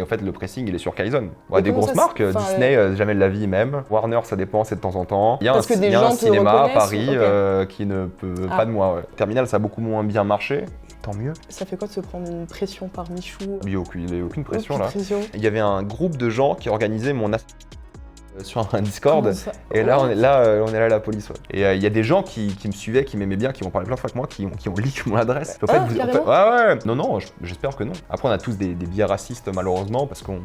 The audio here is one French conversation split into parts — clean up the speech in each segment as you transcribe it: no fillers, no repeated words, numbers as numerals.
mais au fait, le pressing, il est sur Kaizen. Ouais, des comment grosses ça marques, enfin, Disney, jamais de la vie même. Warner, ça dépend, c'est de temps en temps. Il y a Parce que des il y a gens un te cinéma à reconnaissent, Paris ok. qui ne peut Ah. pas de moi. Ouais. Terminal, ça a beaucoup moins bien marché. Tant mieux. Ça fait quoi de se prendre une pression par Michou? Il n'y a aucune pression Aucune là. pression. Il y avait un groupe de gens qui organisaient mon sur un Discord. Comment ça? Et là, What? on est là à la police. Ouais. Et il y a des gens qui me suivaient, qui m'aimaient bien, qui m'ont parlé plein de fois avec moi, qui ont leak mon adresse. En fait, carrément ouais. Non, j'espère que non. Après, on a tous des biais racistes, malheureusement, parce qu'on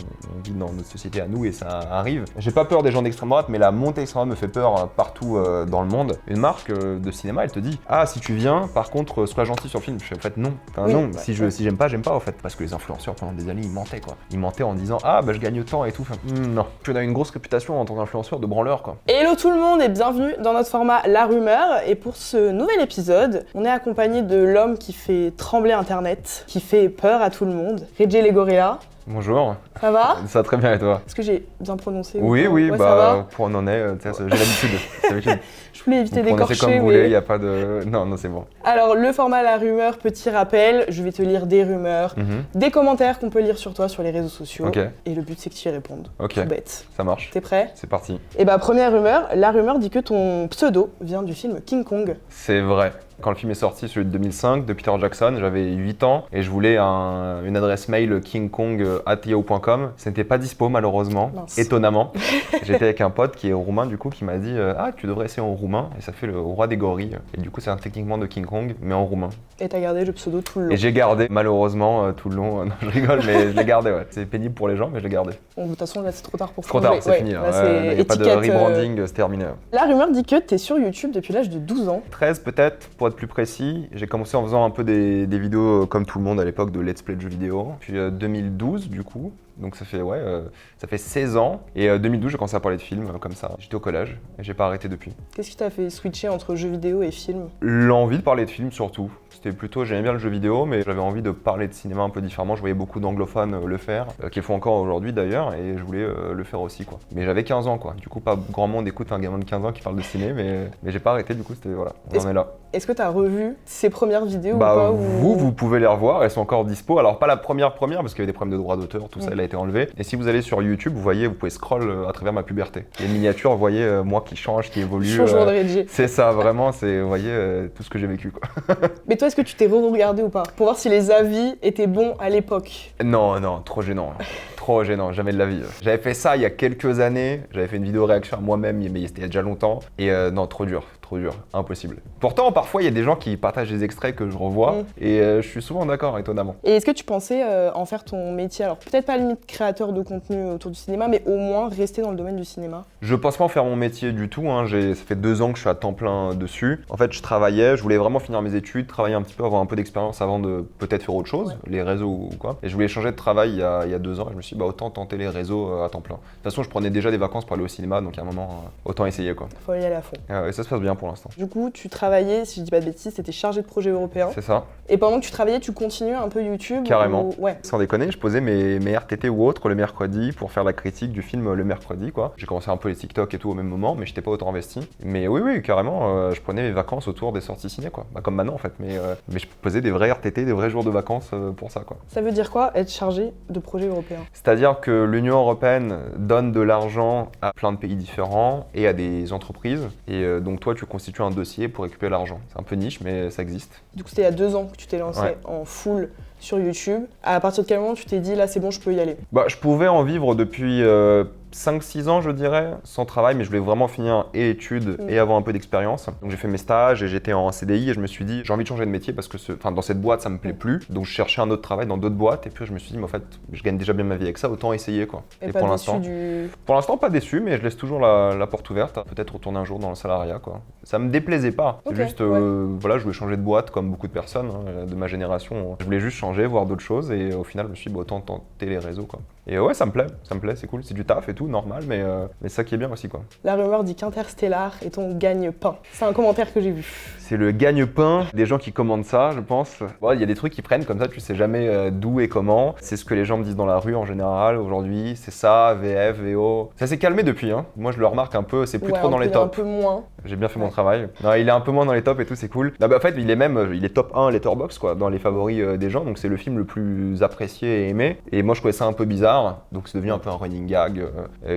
vit dans notre société à nous et ça arrive. J'ai pas peur des gens d'extrême droite, mais la montée extrême droite me fait peur partout dans le monde. Une marque de cinéma, elle te dit ah, si tu viens, par contre, sois gentil sur le film. Je fais en fait non. Enfin, Oui, non, ouais, si j'aime pas, j'aime pas, en fait. Parce que les influenceurs, pendant des années, ils mentaient, quoi. Ils mentaient en disant ah, bah je gagne tant et tout. Enfin, non. Tu as une grosse réputation en tant qu'influenceur de branleur, quoi. Hello tout le monde et bienvenue dans notre format La Rumeur. Et pour ce nouvel épisode, on est accompagné de l'homme qui fait trembler Internet, qui fait peur à tout le monde, Reggie les Gorillas. Bonjour. Ça va? Ça va très bien et toi? Est-ce que j'ai bien prononcé? Oui, ouais, ça bah va. pour on en est, j'ai l'habitude. C'est l'habitude. Je voulais éviter Vous prononcez comme d'écorcher, vous voulez, il mais... n'y a pas de... Non, c'est bon. Alors, le format La Rumeur, petit rappel, je vais te lire des rumeurs, des commentaires qu'on peut lire sur toi sur les réseaux sociaux. Ok. Et le but, c'est que tu y répondes. Ok. Tout bête. Ça marche. T'es prêt? C'est parti. Et bah, première rumeur, la rumeur dit que ton pseudo vient du film King Kong. C'est vrai. Quand le film est sorti, celui de 2005, de Peter Jackson, j'avais 8 ans et je voulais une adresse mail kingkong@yahoo.com. Ce n'était pas dispo malheureusement, Mince. Étonnamment. J'étais avec un pote qui est roumain du coup qui m'a dit ah, tu devrais essayer en roumain et ça fait le roi des gorilles. Et du coup c'est techniquement de King Kong mais en roumain. Et t'as gardé le pseudo tout le long. Et j'ai gardé malheureusement tout le long. Non, je rigole mais je l'ai gardé, ouais. C'est pénible pour les gens mais je l'ai gardé. Bon, de toute façon, là, c'est trop tard pour Trop changer. tard, c'est Ouais, fini là. là, c'est Il n'y a pas de étiquette, rebranding, c'est terminé. La rumeur dit que t'es sur YouTube depuis l'âge de 12 ans. 13 peut-être, pour être plus précis. J'ai commencé en faisant un peu des vidéos comme tout le monde à l'époque de let's play de jeux vidéo. Puis 2012 du coup, donc ça fait 16 ans. Et 2012 j'ai commencé à parler de films comme ça. J'étais au collège et j'ai pas arrêté depuis. Qu'est-ce qui t'a fait switcher entre jeux vidéo et films? L'envie de parler de films surtout. C'était plutôt, j'aimais bien le jeu vidéo, mais j'avais envie de parler de cinéma un peu différemment. Je voyais beaucoup d'anglophones le faire, qui le font encore aujourd'hui d'ailleurs, et je voulais le faire aussi, quoi. Mais j'avais 15 ans, quoi. Du coup, pas grand monde écoute un gamin de 15 ans qui parle de ciné, mais j'ai pas arrêté, du coup, c'était, voilà, on en est là. Est-ce que t'as revu ces premières vidéos ou Bah, pas vous pouvez les revoir, elles sont encore dispo. Alors, pas la première, parce qu'il y avait des problèmes de droits d'auteur, tout ça, elle a été enlevée. Et si vous allez sur YouTube, vous pouvez scroll à travers ma puberté. Les miniatures, vous voyez, moi qui change, qui évolue. Changement de Reggie. C'est ça, vraiment, vous voyez tout ce que j'ai vécu, quoi. Mais toi, est-ce que tu t'es re-regardé ou pas? Pour voir si les avis étaient bons à l'époque. Non, trop gênant. Trop gênant, jamais de la vie. J'avais fait ça il y a quelques années, j'avais fait une vidéo réaction à moi-même, mais c'était il y a déjà longtemps. Et non, trop dur, impossible. Pourtant, parfois, il y a des gens qui partagent des extraits que je revois, et je suis souvent d'accord, étonnamment. Et est-ce que tu pensais en faire ton métier? Alors, peut-être pas limite créateur de contenu autour du cinéma, mais au moins rester dans le domaine du cinéma? Je pense pas en faire mon métier du tout, hein. Ça fait 2 ans que je suis à temps plein dessus. En fait, je voulais vraiment finir mes études, travailler un petit peu, avoir un peu d'expérience avant de peut-être faire autre chose, les réseaux ou quoi. Et je voulais changer de travail il y a 2 ans, et je me suis dit, bah, autant tenter les réseaux à temps plein. De toute façon, je prenais déjà des vacances pour aller au cinéma, donc à un moment, autant essayer, quoi. Faut y aller à fond. Et ça se passe bien pour l'instant. Du coup, tu travaillais, si je dis pas de bêtises, t'étais chargé de projet européen. C'est ça. Et pendant que tu travaillais, tu continuais un peu YouTube? Carrément. Ouais. Sans déconner, je posais mes RTT ou autres le mercredi pour faire la critique du film le mercredi, quoi. J'ai commencé un peu les TikTok et tout au même moment, mais j'étais pas autant investi. Mais oui, carrément, je prenais mes vacances autour des sorties ciné, quoi. Bah, comme maintenant, en fait. Mais je posais des vrais RTT, des vrais jours de vacances pour ça, quoi. Ça veut dire quoi, être chargé de projet européen? C'est-à-dire que l'Union européenne donne de l'argent à plein de pays différents et à des entreprises. Et donc toi, tu constitues un dossier pour récupérer l'argent. C'est un peu niche, mais ça existe. Du coup, c'était il y a 2 ans que tu t'es lancé en full sur YouTube. À partir de quel moment tu t'es dit, là, c'est bon, je peux y aller? Bah, je pouvais en vivre depuis 5-6 ans, je dirais, sans travail, mais je voulais vraiment finir et études et avoir un peu d'expérience. Donc j'ai fait mes stages et j'étais en CDI et je me suis dit, j'ai envie de changer de métier parce que dans cette boîte, ça me plaît plus. Donc je cherchais un autre travail dans d'autres boîtes et puis je me suis dit, mais en fait, je gagne déjà bien ma vie avec ça, autant essayer, quoi. Et pas pour déçu l'instant, du... Pour l'instant, pas déçu, mais je laisse toujours la porte ouverte. Peut-être retourner un jour dans le salariat, quoi. Ça me déplaisait pas. Ok, C'est juste, voilà, je voulais changer de boîte comme beaucoup de personnes de ma génération. Je voulais juste changer, voir d'autres choses et au final, je me suis dit, bah, autant tenter les réseaux, quoi. Et ouais, ça me plaît, c'est cool. C'est du taf et tout, normal, mais ça qui est bien aussi, quoi. La rumeur dit qu'Interstellar est ton gagne-pain. C'est un commentaire que j'ai vu. C'est le gagne-pain des gens qui commandent ça, je pense. Bon, il y a des trucs qui prennent comme ça, tu sais jamais d'où et comment. C'est ce que les gens me disent dans la rue en général aujourd'hui. C'est ça, VF, VO. Ça s'est calmé depuis, hein. Moi, je le remarque un peu, c'est plus trop dans les tops. Un peu moins. J'ai bien fait mon travail. Non, il est un peu moins dans les tops et tout, c'est cool. Non, bah, en fait, il est top 1 Letterboxd, quoi, dans les favoris des gens. Donc c'est le film le plus apprécié et aimé. Et moi, je trouvais ça un peu bizarre. tard, donc c'est devenu un peu un running gag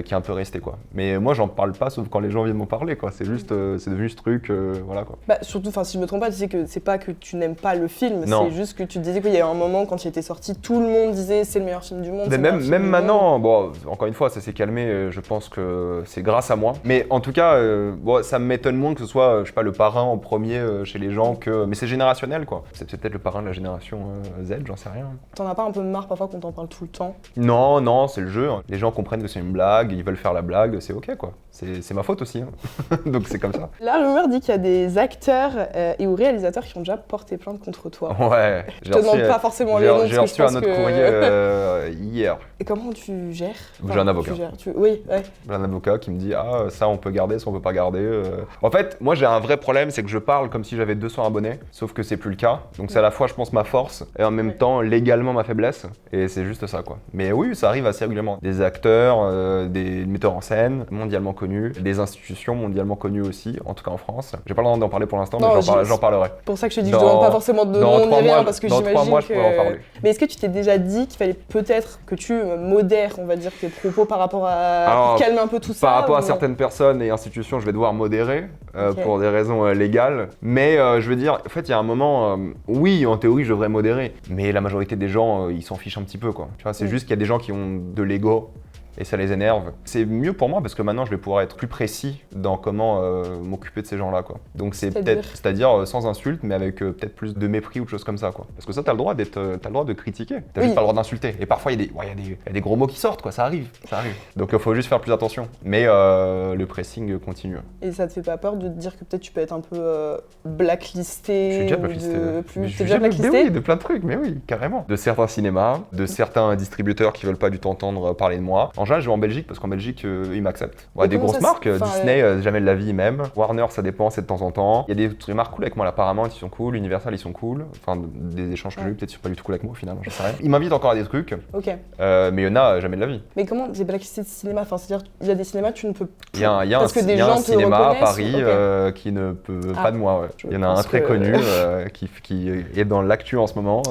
qui est un peu resté quoi. Mais moi j'en parle pas sauf quand les gens viennent m'en parler quoi, c'est juste, c'est devenu ce truc, voilà quoi. Bah surtout, si je me trompe pas, tu sais que c'est pas que tu n'aimes pas le film, Non. c'est juste que tu te disais qu'il y a eu un moment quand il était sorti, tout le monde disait c'est le meilleur film du monde. Mais c'est le meilleur film même du maintenant, bon, encore une fois, ça s'est calmé, je pense que c'est grâce à moi. Mais en tout cas, bon, ça m'étonne moins que ce soit, je sais pas, le parrain en premier chez les gens que. Mais c'est générationnel quoi. C'est peut-être le parrain de la génération Z, j'en sais rien. monde. T'en as pas un peu marre parfois qu'on t'en parle tout le temps? Non, non, c'est le jeu. Hein. Les gens comprennent que c'est une blague, ils veulent faire la blague, c'est ok quoi. C'est ma faute aussi. Hein. Donc c'est comme ça. La rumeur dit qu'il y a des acteurs et ou réalisateurs qui ont déjà porté plainte contre toi. Ouais. Je te demande pas forcément les noms. J'ai parce que reçu je un pense autre que- courrier hier. Et comment tu gères? J'ai un avocat. Oui, ouais. J'ai un avocat qui me dit ah ça on peut garder, ça on peut pas garder. En fait, moi j'ai un vrai problème, c'est que je parle comme si j'avais 200 abonnés, sauf que c'est plus le cas. Donc c'est à la fois je pense ma force et en même temps légalement ma faiblesse. Et c'est juste ça quoi. Mais oui, ça arrive assez régulièrement. Des acteurs, des metteurs en scène mondialement connus, des institutions mondialement connues aussi, en tout cas en France. J'ai pas le droit d'en parler pour l'instant, mais Non, j'en parlerai. Pour ça que je te dis que je demande pas forcément de nom ni rien parce que dans j'imagine 3 mois, je que... pourrais en parler. Mais est-ce que tu t'es déjà dit qu'il fallait peut-être que tu modères, on va dire, tes propos par rapport à... Alors, pour calmer un peu tout ça? Par rapport à ou- certaines personnes et institutions, je vais devoir modérer Ok. pour des raisons légales. Mais je veux dire, en fait, il y a un moment, oui, en théorie, je devrais modérer. Mais la majorité des gens, ils s'en fichent un petit peu, quoi. Tu vois, c'est juste qu'il y a des gens qui ont de l'ego. Et ça les énerve. C'est mieux pour moi parce que maintenant je vais pouvoir être plus précis dans comment m'occuper de ces gens-là quoi. Donc c'est-à-dire sans insulte mais avec peut-être plus de mépris ou de choses comme ça quoi. Parce que ça t'as le droit t'as le droit de critiquer. T'as juste pas le droit d'insulter. Et parfois il y a des gros mots qui sortent quoi, ça arrive. Donc il faut juste faire plus attention. Mais le pressing continue. Et ça te fait pas peur de te dire que peut-être tu peux être un peu blacklisté? Je suis déjà ou blacklisté. de- Mais T'es déjà blacklisté? Mais oui, de plein de trucs, mais oui, carrément. De certains cinémas, de certains distributeurs qui veulent pas du tout entendre parler de moi. En général, je vais en Belgique parce qu'en Belgique, ils m'acceptent. Ouais, Mais des comment grosses ça se- marques, enfin, Disney, jamais de la vie même. Warner, ça dépend, c'est de temps en temps. Il y a des marques cool avec moi, là, Paramount, ils sont cool. Universal, ils sont cool. Enfin, des échanges que j'ai eu, peut-être ils sont pas du tout cool avec moi au final, j'en sais rien. Ils m'invitent encore à des trucs, Ok. mais il y en a jamais de la vie. Mais comment t'es blacklisté de cinéma? Enfin, c'est-à-dire, il y a des cinémas, tu ne peux plus. Il y a un, Parce que des il y a gens un te cinéma à reconnaissent, Paris ok. qui ne peut Ah, pas de moi. Ouais. je Il y en a un pense très que- connu qui est dans l'actu en ce moment.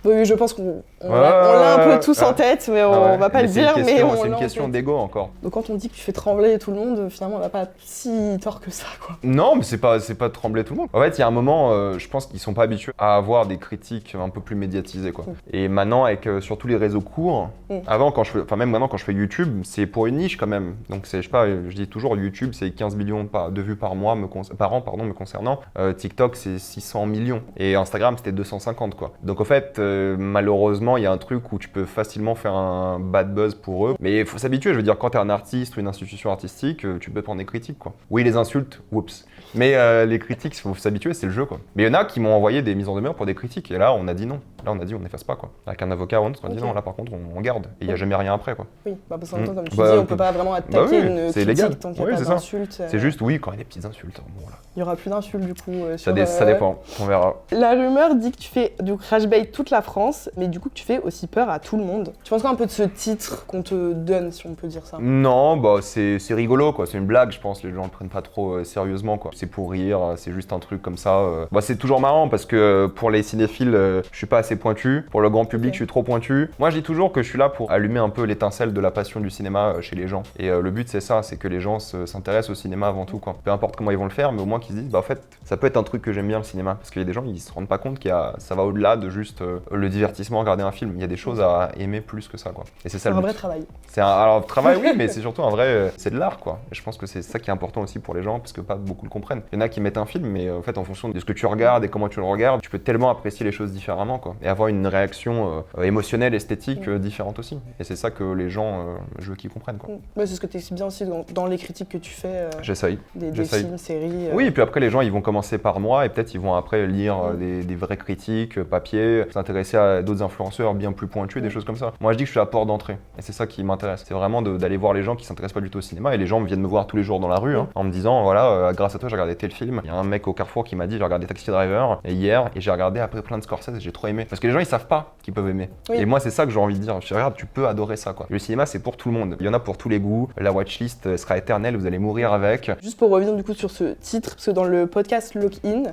Oui, je pense qu'on on Ouais, l'a un ouais, peu tous ouais. en tête, mais on Ah ouais. va pas le c'est dire, une mais question- on c'est une l'a en question tête. d'ego encore. Donc quand on dit que tu fais trembler tout le monde, finalement, on n'a pas si tort que ça, quoi. Non, mais c'est pas de trembler tout le monde. En fait, il y a un moment, je pense qu'ils sont pas habitués à avoir des critiques un peu plus médiatisées, quoi. Et maintenant, avec surtout les réseaux courts, avant, même maintenant, quand je fais YouTube, c'est pour une niche quand même. Donc, je sais pas, je dis toujours, YouTube, c'est 15 millions de vues par an, me concernant. TikTok, c'est 600 millions. Et Instagram, c'était 250, quoi. Donc, en fait, malheureusement, il y a un truc où tu peux facilement faire un bad buzz pour eux. Mais il faut s'habituer, je veux dire, quand t'es un artiste ou une institution artistique, tu peux prendre des critiques, quoi. Oui, les insultes, oups. Mais les critiques, il faut s'habituer, c'est le jeu, quoi. Mais il y en a qui m'ont envoyé des mises en demeure pour des critiques. Et là, on a dit non. Là, on a dit on n'efface pas, quoi. Avec un avocat, on a dit Ok. non, là, par contre, on garde. Et il n'y a jamais rien après, quoi. Oui, bah parce qu'en même temps, comme tu Bah, dis, on peut pas vraiment attaquer oui, une c'est critique légal. tant qu'il n'y Oui, a c'est pas ça. d'insultes. C'est juste, oui, quand il y a des petites insultes. Bon, voilà. Il y aura plus d'insultes, du coup. Ça dépend, on verra. La rumeur dit que tu fais du crash bait toute la France, mais du coup que tu fais aussi peur à tout le monde. Tu penses quoi un peu de ce titre qu'on te donne, si on peut dire ça? Non, bah c'est rigolo quoi, c'est une blague je pense, les gens le prennent pas trop sérieusement quoi. C'est pour rire, c'est juste un truc comme ça. Bah c'est toujours marrant parce que pour les cinéphiles, je suis pas assez pointu, pour le grand public Ok. je suis trop pointu. Moi je dis toujours que je suis là pour allumer un peu l'étincelle de la passion du cinéma chez les gens. Et le but c'est ça, c'est que les gens s'intéressent au cinéma avant tout quoi. Peu importe comment ils vont le faire, mais au moins qu'ils se disent bah en fait ça peut être un truc que j'aime bien le cinéma. Parce qu'il y a des gens ils se rendent pas compte ça va au-delà de juste le divertissement, regarder un film. Il y a des choses à aimer plus que ça quoi. Et c'est ça C'est le un but. vrai travail. Alors, travail, oui, mais c'est surtout un vrai. C'est de l'art, quoi. Et je pense que c'est ça qui est important aussi pour les gens, parce que pas beaucoup le comprennent. Il y en a qui mettent un film, mais en fait, en fonction de ce que tu regardes et comment tu le regardes, tu peux tellement apprécier les choses différemment, quoi. Et avoir une réaction émotionnelle, esthétique différente aussi. Et c'est ça que les gens, je veux qu'ils comprennent, quoi. Ouais, c'est ce que tu expliques bien aussi dans les critiques que tu fais J'essaye. des j'essaye. films, séries. Oui, et puis après, les gens, ils vont commencer par moi, et peut-être ils vont après lire des vraies critiques, papier, s'intéresser à d'autres influenceurs bien plus pointus, des choses comme ça. Moi, je dis que je suis à port d'entrée, et c'est ça qui m'intéresse. m'intéresse. C'est vraiment d'aller voir les gens qui s'intéressent pas du tout au cinéma et les gens viennent me voir tous les jours dans la rue en me disant voilà, grâce à toi j'ai regardé tel film. Il y a un mec au Carrefour qui m'a dit j'ai regardé Taxi Driver hier et j'ai regardé après plein de Scorsese et j'ai trop aimé. Parce que les gens ils savent pas qu'ils peuvent aimer. Et moi c'est ça que j'ai envie de dire. Je regarde, tu peux adorer ça quoi. Le cinéma c'est pour tout le monde. Il y en a pour tous les goûts. La watchlist sera éternelle, vous allez mourir avec. Juste pour revenir du coup sur ce titre, parce que dans le podcast Lock-In,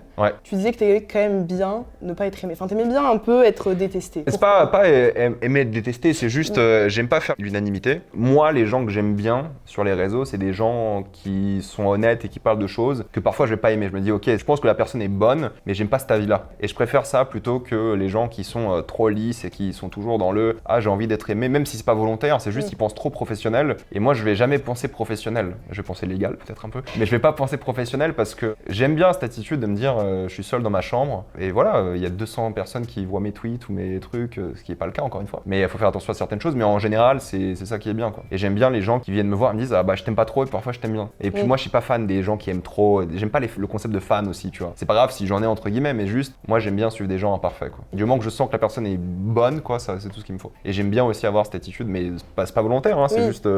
tu disais que t'aimais quand même bien ne pas être aimé. Enfin t'aimais bien un peu être détesté. C'est pas aimer être détesté, c'est juste j'aime pas faire l'unanimité. Moi les gens que j'aime bien sur les réseaux, c'est des gens qui sont honnêtes et qui parlent de choses que parfois je vais pas aimer. Je me dis ok, je pense que la personne est bonne, mais j'aime pas cet avis-là. Et je préfère ça plutôt que les gens qui sont trop lisses et qui sont toujours dans le ah j'ai envie d'être aimé, même si c'est pas volontaire, c'est juste qu'ils pensent trop professionnel. Et moi je vais jamais penser professionnel. Je vais penser légal peut-être un peu, mais je vais pas penser professionnel parce que j'aime bien cette attitude de me dire je suis seul dans ma chambre et voilà, il y a 200 personnes qui voient mes tweets ou mes trucs, ce qui est pas le cas encore une fois. Mais il faut faire attention à certaines choses, mais en général c'est ça qui est bien quoi. Et j'aime bien les gens qui viennent me voir et me disent ah bah je t'aime pas trop et parfois je t'aime bien. Et puis moi je suis pas fan des gens qui aiment trop, j'aime pas le concept de fan aussi tu vois. C'est pas grave si j'en ai entre guillemets, mais juste moi j'aime bien suivre des gens imparfaits quoi. Du moment que je sens que la personne est bonne quoi, ça c'est tout ce qu'il me faut. Et j'aime bien aussi avoir cette attitude, mais c'est pas volontaire hein, c'est juste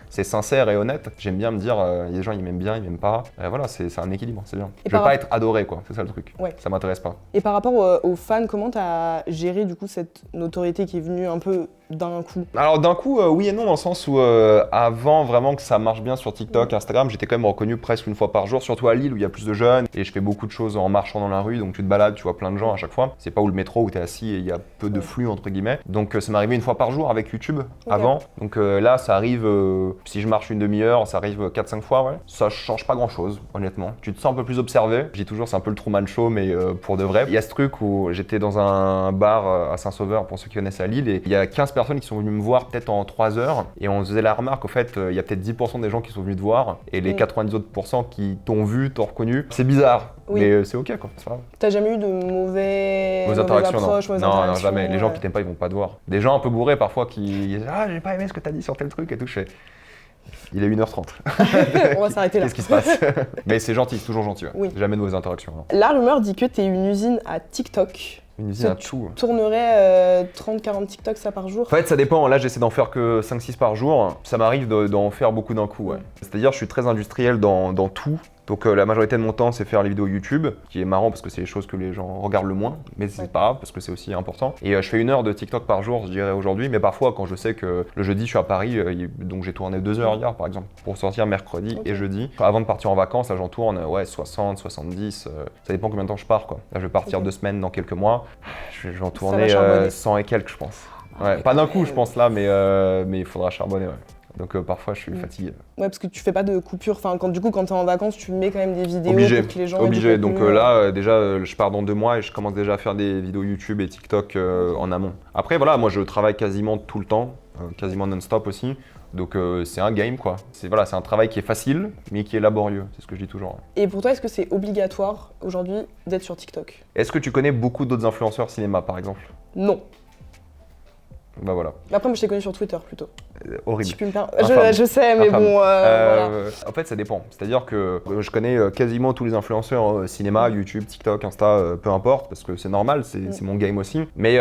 c'est sincère et honnête. J'aime bien me dire il y a des gens ils m'aiment bien, ils m'aiment pas. Voilà, c'est un équilibre, c'est bien. Je veux pas être adoré quoi, c'est ça le truc. Ça m'intéresse pas. Et par rapport aux fans, comment t'as géré du coup cette notoriété qui est venue un peu d'un coup? Alors d'un coup, oui et non, dans le sens où avant vraiment que ça marche bien sur TikTok, Instagram, j'étais quand même reconnu presque une fois par jour, surtout à Lille où il y a plus de jeunes et je fais beaucoup de choses en marchant dans la rue, donc tu te balades, tu vois plein de gens à chaque fois. C'est pas où le métro où t'es assis et il y a peu de flux entre guillemets. Donc ça m'arrivait une fois par jour avec YouTube avant. Donc là ça arrive, si je marche une demi-heure, ça arrive 4-5 fois, Ça change pas grand chose, honnêtement. Tu te sens un peu plus observé. Je dis toujours c'est un peu le Truman Show, mais pour de vrai. Il y a ce truc où j'étais dans un bar à Saint-Sauveur, pour ceux qui connaissent à Lille, et il y a 15 personnes qui sont venues me voir peut-être en 3 heures, et on faisait la remarque au fait, il y a peut-être 10% des gens qui sont venus te voir, et les 90 autres pourcents qui t'ont vu, t'ont reconnu. C'est bizarre, mais c'est ok quoi, c'est pas grave. T'as jamais eu de mauvaises interactions, approches, non, jamais. Les gens qui t'aiment pas, ils vont pas te voir. Des gens un peu bourrés parfois qui disent ah j'ai pas aimé ce que t'as dit sur tel truc et tout, je fais il est 1h30. On va s'arrêter là. Qu'est-ce qui se passe? Mais c'est gentil, c'est toujours gentil. Jamais de mauvaises interactions. Non. La rumeur dit que t'es une usine à TikTok. Une usine à tout. Tu tournerais 30-40 TikTok ça par jour? En fait, ça dépend. Là, j'essaie d'en faire que 5-6 par jour. Ça m'arrive d'en faire beaucoup d'un coup. C'est-à-dire, je suis très industriel dans tout. Donc la majorité de mon temps, c'est faire les vidéos YouTube, qui est marrant parce que c'est les choses que les gens regardent le moins, mais c'est pas grave parce que c'est aussi important. Et je fais 1 heure de TikTok par jour, je dirais aujourd'hui, mais parfois quand je sais que le jeudi je suis à Paris, donc j'ai tourné 2 heures hier par exemple, pour sortir mercredi et jeudi. Avant de partir en vacances, là j'en tourne 60, 70, ça dépend combien de temps je pars quoi. Là je vais partir 2 semaines dans quelques mois, je vais en tourner 100 et quelques je pense. Pas d'un coup je pense là, mais il faudra charbonner. Donc parfois je suis fatigué. Parce que tu fais pas de coupure, enfin quand t'es en vacances tu mets quand même des vidéos pour que les gens Obligé, donc là déjà je pars dans 2 mois et je commence déjà à faire des vidéos YouTube et TikTok en amont. Après voilà, moi je travaille quasiment tout le temps, quasiment non-stop aussi. Donc c'est un game quoi. C'est un travail qui est facile mais qui est laborieux, c'est ce que je dis toujours. Et pour toi, est-ce que c'est obligatoire aujourd'hui d'être sur TikTok? Est-ce que tu connais beaucoup d'autres influenceurs cinéma par exemple? Non. Bah voilà. Après, moi je t'ai connu sur Twitter plutôt. Horrible. Si je puis me permettre. Je sais, mais bon, voilà. En fait, ça dépend. C'est-à-dire que je connais quasiment tous les influenceurs cinéma, YouTube, TikTok, Insta, peu importe, parce que c'est normal, c'est mon game aussi. Mais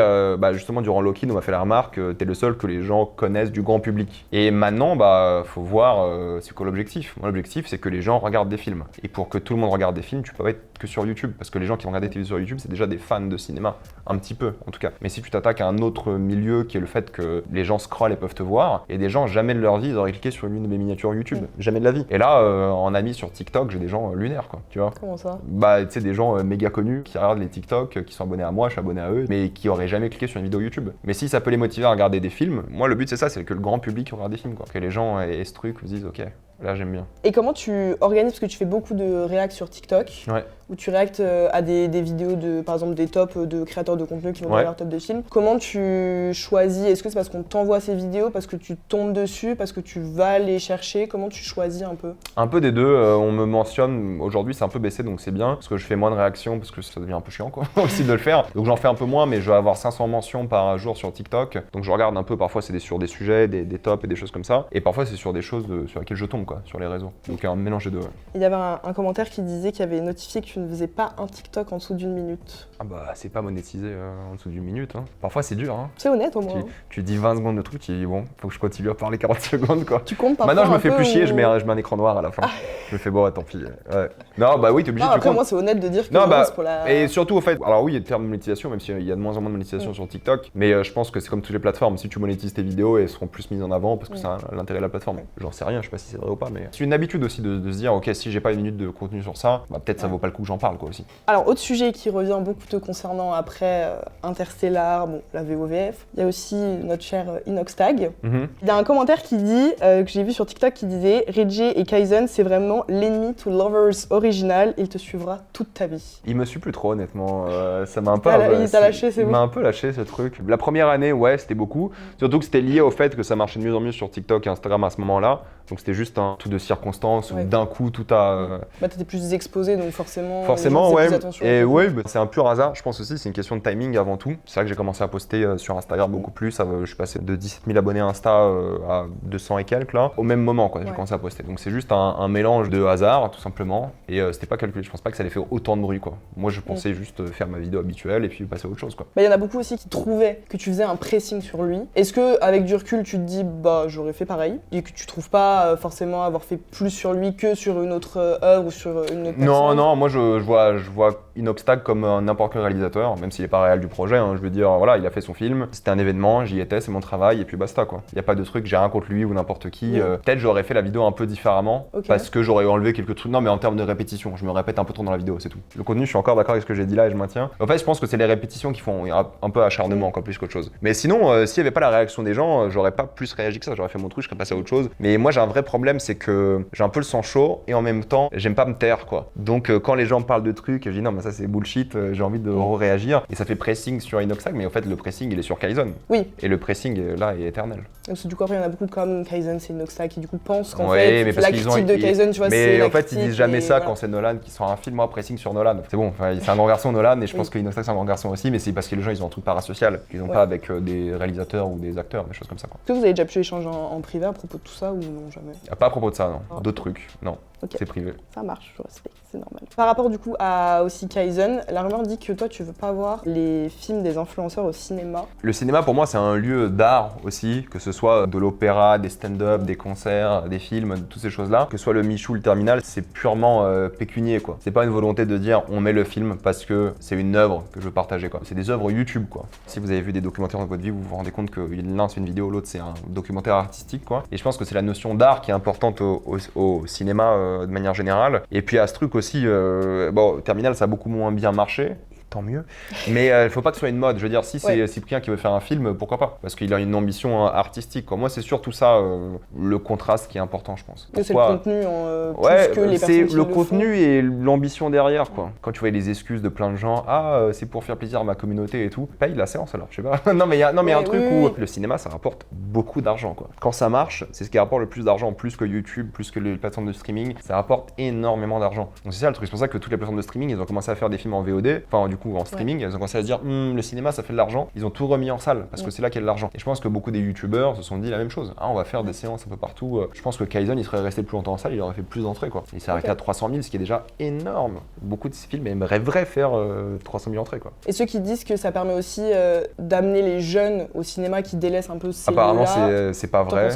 justement, durant Lock-In, on m'a fait la remarque, t'es le seul que les gens connaissent du grand public. Et maintenant, faut voir c'est quoi l'objectif. Mon objectif, c'est que les gens regardent des films. Et pour que tout le monde regarde des films, tu peux pas être que sur YouTube, parce que les gens qui vont regarder tes vidéos sur YouTube, c'est déjà des fans de cinéma, un petit peu en tout cas. Mais si tu t'attaques à un autre milieu qui est le fait que les gens scrollent et peuvent te voir, et des gens jamais de leur vie ils auraient cliqué sur l'une de mes miniatures YouTube, jamais de la vie. Et là, en ami sur TikTok, j'ai des gens lunaires quoi, tu vois. Comment ça? Tu sais, des gens méga connus qui regardent les TikTok, qui sont abonnés à moi, je suis abonné à eux, mais qui auraient jamais cliqué sur une vidéo YouTube. Mais si ça peut les motiver à regarder des films, moi le but c'est ça, c'est que le grand public regarde des films quoi, que les gens aient ce truc, se disent ok. Là, j'aime bien. Et comment tu organises, parce que tu fais beaucoup de réacts sur TikTok, où tu réactes à des vidéos de, par exemple, des tops de créateurs de contenu qui vont faire leur top de films. Comment tu choisis? Est-ce que c'est parce qu'on t'envoie ces vidéos, parce que tu tombes dessus, parce que tu vas les chercher? Comment tu choisis un peu? Un peu des deux. On me mentionne, aujourd'hui c'est un peu baissé, donc c'est bien, parce que je fais moins de réactions, parce que ça devient un peu chiant quoi, aussi de le faire. Donc j'en fais un peu moins, mais je vais avoir 500 mentions par jour sur TikTok. Donc je regarde un peu, parfois c'est sur des sujets, des tops et des choses comme ça. Et parfois c'est sur des choses sur lesquelles je tombe. quoi, sur les réseaux. Donc un mélange des deux. Ouais. Il y avait un commentaire qui disait qu'il y avait notifié que tu ne faisais pas un TikTok en dessous d'1 minute. Ah bah c'est pas monétisé en dessous d'1 minute. Hein. Parfois c'est dur. Hein. C'est honnête au moins. Tu dis 20 secondes de truc, tu dis bon, faut que je continue à parler 40 secondes quoi. Tu comptes parfois. Maintenant je me fais plus chier, je mets un écran noir à la fin. Je me fais bon, tant pis. Ouais. Non bah oui, t'es obligé. Après moi c'est honnête de dire que non, c'est pour la. Et surtout au fait, alors oui il y a le terme de monétisation, même s'il y a de moins en moins de monétisation sur TikTok, mais je pense que c'est comme toutes les plateformes. Si tu monétises tes vidéos, elles seront plus mises en avant parce que c'est l'intérêt de la plateforme. J'en sais rien, je sais pas si c'est vrai ou pas, mais c'est une habitude aussi de se dire ok si j'ai pas une minute de contenu sur ça, bah, peut-être ça vaut pas le coup que j'en parle quoi aussi. Alors autre sujet qui revient beaucoup te concernant après Interstellar, bon la VOVF, il y a aussi notre cher Inoxtag. Il y a un commentaire qui dit que j'ai vu sur TikTok qui disait Reggie et Kaizen c'est vraiment l'ennemi to lovers original, il te suivra toute ta vie. Il me suit plus trop honnêtement, ça m'a un peu il t'a lâché, c'est bon. Il m'a un peu lâché ce truc. La première année ouais c'était beaucoup, surtout que c'était lié au fait que ça marchait de mieux en mieux sur TikTok et Instagram à ce moment-là. Donc c'était juste un tout de circonstances où d'un coup tout a. Bah t'étais plus exposé donc forcément. Forcément ouais. Et ouais, bah, c'est un pur hasard. Je pense aussi c'est une question de timing avant tout. C'est vrai que j'ai commencé à poster sur Instagram beaucoup plus. Je suis passé de 17 000 abonnés Insta à 200 et quelques là. Au même moment quoi. J'ai commencé à poster. Donc c'est juste un mélange de hasard tout simplement. Et c'était pas calculé. Je pense pas que ça allait faire autant de bruit quoi. Moi je pensais juste faire ma vidéo habituelle et puis passer à autre chose quoi. Bah il y en a beaucoup aussi qui trouvaient que tu faisais un pressing sur lui. Est-ce que avec du recul tu te dis bah j'aurais fait pareil et que tu trouves pas forcément avoir fait plus sur lui que sur une autre œuvre ou sur une autre personne? Non, moi je vois Inoxtag comme n'importe quel réalisateur, même s'il n'est pas réel du projet. Hein, je veux dire, voilà, il a fait son film, c'était un événement, j'y étais, c'est mon travail et puis basta quoi. Il n'y a pas de truc, j'ai rien contre lui ou n'importe qui. Peut-être j'aurais fait la vidéo un peu différemment parce que j'aurais enlevé quelques trucs. Non, mais en termes de répétition, je me répète un peu trop dans la vidéo, c'est tout. Le contenu, je suis encore d'accord avec ce que j'ai dit là et je maintiens. En fait, je pense que c'est les répétitions qui font un peu acharnement encore plus qu'autre chose. Mais sinon, s'il n'y avait pas la réaction des gens, j'aurais pas plus réagi que ça. J'aurais fait mon truc, je serais passé à autre chose. Mais moi, j'ai un vrai problème, c'est que j'ai un peu le sang chaud et en même temps, j'aime pas me taire quoi. Donc quand les gens parlent de trucs, je dis non mais ça c'est bullshit, j'ai envie de réagir et ça fait pressing sur Inoxtag, mais en fait le pressing il est sur Kaizen. Oui. Et le pressing là est éternel. Parce que du coup après il y en a beaucoup comme Kaizen c'est Inoxtag qui du coup pensent qu'en fait la critique de Kaizen tu vois mais c'est en fait ils disent jamais ça quand c'est Nolan qui sort un film pressing sur Nolan. C'est bon, c'est un grand garçon Nolan et je pense que Inoxtag c'est un grand garçon aussi, mais c'est parce que les gens ils ont un truc parasocial qu'ils ont pas avec des réalisateurs ou des acteurs, des choses comme ça quoi. Est-ce que vous avez déjà pu échanger en privé à propos de tout ça ou non jamais? Pas à propos de ça non, d'autres trucs, non. Okay. C'est privé. Ça marche, je respecte, c'est normal. Par rapport du coup à aussi Kaizen, la rumeur dit que toi tu veux pas voir les films des influenceurs au cinéma. Le cinéma pour moi c'est un lieu d'art aussi, que ce soit de l'opéra, des stand-up, des concerts, des films, toutes ces choses-là. Que ce soit le Michou, le Terminal, c'est purement pécunier quoi. C'est pas une volonté de dire on met le film parce que c'est une œuvre que je veux partager quoi. C'est des œuvres YouTube quoi. Si vous avez vu des documentaires dans votre vie, vous vous rendez compte que l'un c'est une vidéo, l'autre c'est un documentaire artistique quoi. Et je pense que c'est la notion d'art qui est importante au cinéma de manière générale. Et puis à ce truc aussi, bon, Terminal ça a beaucoup moins bien marché. Tant mieux. Mais il faut pas que ce soit une mode. Je veux dire, si c'est Cyprien qui veut faire un film, pourquoi pas? Parce qu'il a une ambition artistique. Quoi. Moi, c'est surtout ça, le contraste qui est important, je pense. C'est le contenu plus que les personnes c'est qui le contenu et l'ambition derrière. Quoi. Quand tu vois les excuses de plein de gens, c'est pour faire plaisir à ma communauté et tout, paye la séance alors, je sais pas. non, mais il y a un truc où le cinéma, ça rapporte beaucoup d'argent. Quoi. Quand ça marche, c'est ce qui rapporte le plus d'argent, plus que YouTube, plus que les plateformes de streaming. Ça rapporte énormément d'argent. Donc c'est ça le truc. C'est pour ça que toutes les plateformes de streaming, ils ont commencé à faire des films en VOD. Enfin, du coup, en streaming, ils ont commencé à se dire le cinéma ça fait de l'argent, ils ont tout remis en salle parce que c'est là qu'il y a de l'argent. Et je pense que beaucoup des youtubeurs se sont dit la même chose. On va faire des séances un peu partout. Je pense que Kaizen il serait resté plus longtemps en salle, il aurait fait plus d'entrées quoi. Il s'est arrêté à 300 000, ce qui est déjà énorme. Beaucoup de ces films aimeraient faire 300 000 entrées quoi. Et ceux qui disent que ça permet aussi d'amener les jeunes au cinéma qui délaissent un peu ces apparemment c'est pas vrai.